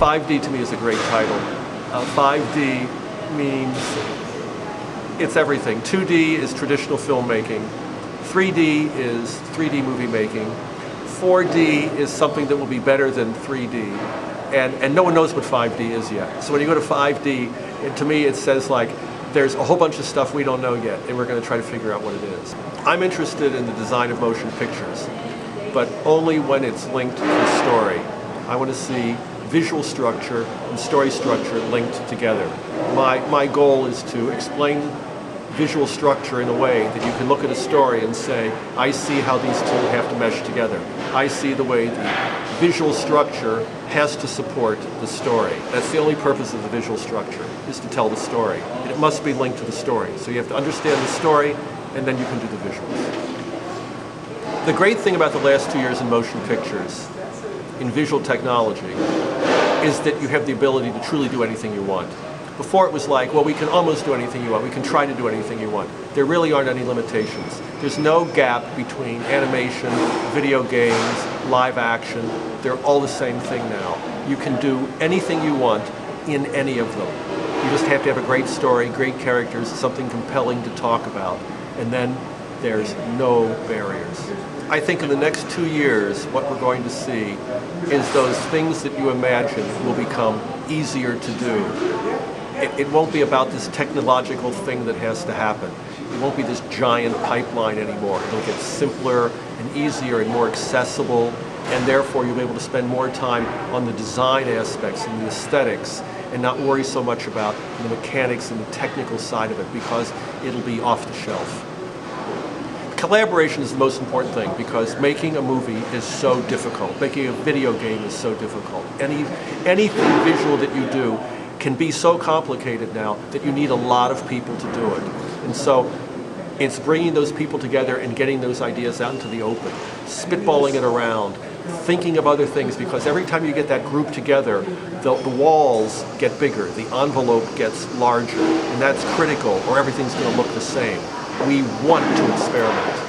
5D to me is a great title. 5D means it's everything. 2D is traditional filmmaking. 3D is 3D movie making. 4D is something that will be better than 3D. And no one knows what 5D is yet. So when you go to 5D, to me it says like, there's a whole bunch of stuff we don't know yet, and we're going to try to figure out what it is. I'm interested in the design of motion pictures, but only when it's linked to the story. I want to see visual structure and story structure linked together. My goal is to explain visual structure in a way that you can look at a story and say, I see how these two have to mesh together. I see the way the visual structure has to support the story. That's the only purpose of the visual structure, is to tell the story. And it must be linked to the story. So you have to understand the story, and then you can do the visuals. The great thing about the last 2 years in motion pictures, in visual technology, is that you have the ability to truly do anything you want. Before it was like, well, we can almost do anything you want. We can try to do anything you want. There really aren't any limitations. There's no gap between animation, video games, live action. They're all the same thing now. You can do anything you want in any of them. You just have to have a great story, great characters, something compelling to talk about, and then there's no barriers. I think in the next 2 years, what we're going to see is those things that you imagine will become easier to do. It won't be about this technological thing that has to happen. It won't be this giant pipeline anymore. It'll get simpler and easier and more accessible, and therefore you'll be able to spend more time on the design aspects and the aesthetics and not worry so much about the mechanics and the technical side of it, because it'll be off the shelf. Collaboration is the most important thing, because making a movie is so difficult. Making a video game is so difficult. Anything visual that you do can be so complicated now that you need a lot of people to do it. And so it's bringing those people together and getting those ideas out into the open, spitballing it around, thinking of other things, because every time you get that group together, the walls get bigger, the envelope gets larger, and that's critical, or everything's going to look the same. We want to experiment.